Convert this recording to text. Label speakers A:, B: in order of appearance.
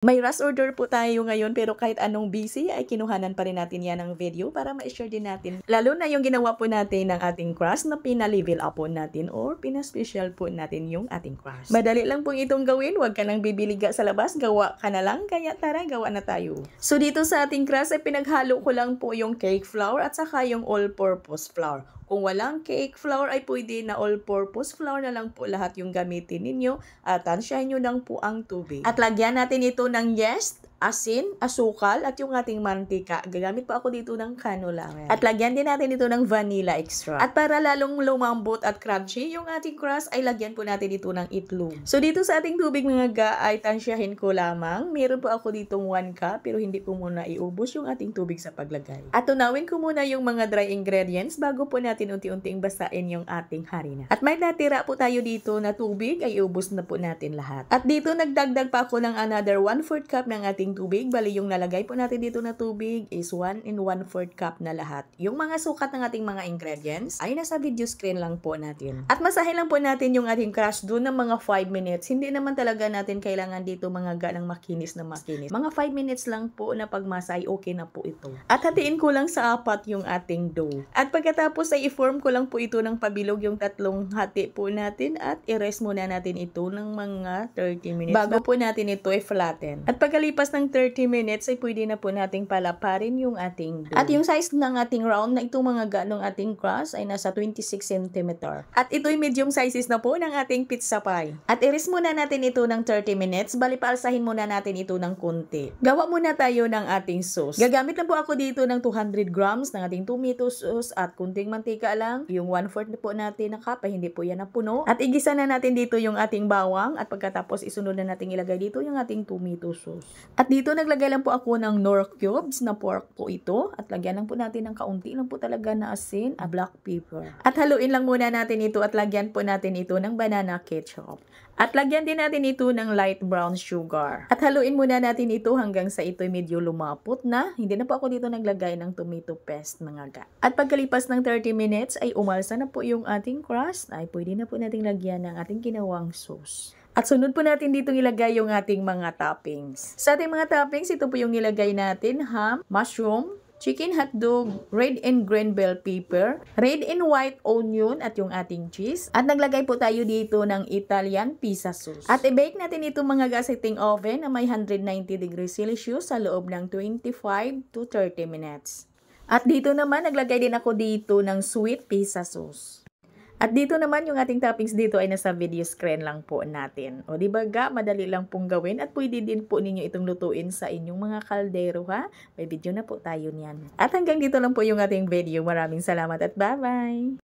A: May rush order po tayo ngayon pero kahit anong busy ay kinuhanan pa rin natin yan ng video para ma-share din natin. Lalo na yung ginawa po natin ng ating crush na pina-level up po natin or pina-special po natin yung ating crush. Madali lang po itong gawin, huwag ka nang bibiliga sa labas, gawa ka na lang, kaya tara gawa na tayo. So dito sa ating crush ay pinaghalo ko lang po yung cake flour at saka yung all-purpose flour. Kung walang cake flour ay pwede na all-purpose flour na lang po lahat yung gamitin ninyo at tansyahin nyo lang po ang tubig. At lagyan natin ito ng yeast, asin, asukal at yung ating mantika. Gagamit pa ako dito ng canola. At lagyan din natin ito ng vanilla extract. At para lalong lumambot at crunchy yung ating crust ay lagyan po natin ito ng itlog. So dito sa ating tubig mga ga ay tansyahin ko lamang. Meron po ako ditong 1 cup pero hindi ko muna iubos yung ating tubig sa paglagay. At tunawin ko muna yung mga dry ingredients bago po natin unti-unting basain yung ating harina. At may natira po tayo dito na tubig ay iubos na po natin lahat. At dito nagdagdag pa ako ng another 1/4 cup ng ating tubig. Bali yung nalagay po natin dito na tubig is 1 1/4 cup na lahat. Yung mga sukat ng ating mga ingredients ay nasa video screen lang po natin. At masahin lang po natin yung ating crush doon ng mga 5 minutes. Hindi naman talaga natin kailangan dito mga ganang makinis na makinis. Mga 5 minutes lang po na pagmasa ay okay na po ito. At hatiin ko lang sa 4 yung ating dough. At pagkatapos ay i-form ko lang po ito ng pabilog yung 3 hati po natin at i-rest muna natin ito ng mga 30 minutes bago po natin ito i-flatten. At pagkalipas ng 30 minutes ay pwede na po nating palaparin yung ating dough. At yung size ng ating round na itong mga ganong ating crust ay nasa 26 cm. At ito'y medium sizes na po ng ating pizza pie. At i-rest muna natin ito ng 30 minutes. Bali paalsahin muna natin ito ng konti. Gawa muna tayo ng ating sauce. Gagamit lang po ako dito ng 200 grams ng ating tomato sauce at kunting mantika lang. Yung 1/4 po natin na cup ay hindi po yan na puno. At igisa na natin dito yung ating bawang at pagkatapos isunod na natin ilagay dito yung ating tomato sauce. At dito naglagay lang po ako ng Knorr cubes na pork po ito. At lagyan lang po natin ng kaunti lang po talaga na asin at black pepper. At haluin lang muna natin ito at lagyan po natin ito ng banana ketchup. At lagyan din natin ito ng light brown sugar. At haluin muna natin ito hanggang sa ito'y medyo lumapot na. Hindi na po ako dito naglagay ng tomato paste mga ga. At pagkalipas ng 30 minutes ay umalsa na po yung ating crust. Ay pwede na po nating lagyan ng ating ginawang sauce. At sunod po natin dito ilagay yung ating mga toppings. Sa ating mga toppings, ito po yung nilagay natin, ham, mushroom, chicken hotdog, red and green bell pepper, red and white onion at yung ating cheese. At naglagay po tayo dito ng Italian pizza sauce. At i-bake natin ito mga gaseting oven na may 190 degrees Celsius sa loob ng 25 to 30 minutes. At dito naman, naglagay din ako dito ng sweet pizza sauce. At dito naman, yung ating toppings dito ay nasa video screen lang po natin. O diba ga, madali lang pong gawin at pwede din po ninyo itong lutuin sa inyong mga kaldero ha. May video na po tayo niyan. At hanggang dito lang po yung ating video. Maraming salamat at bye-bye!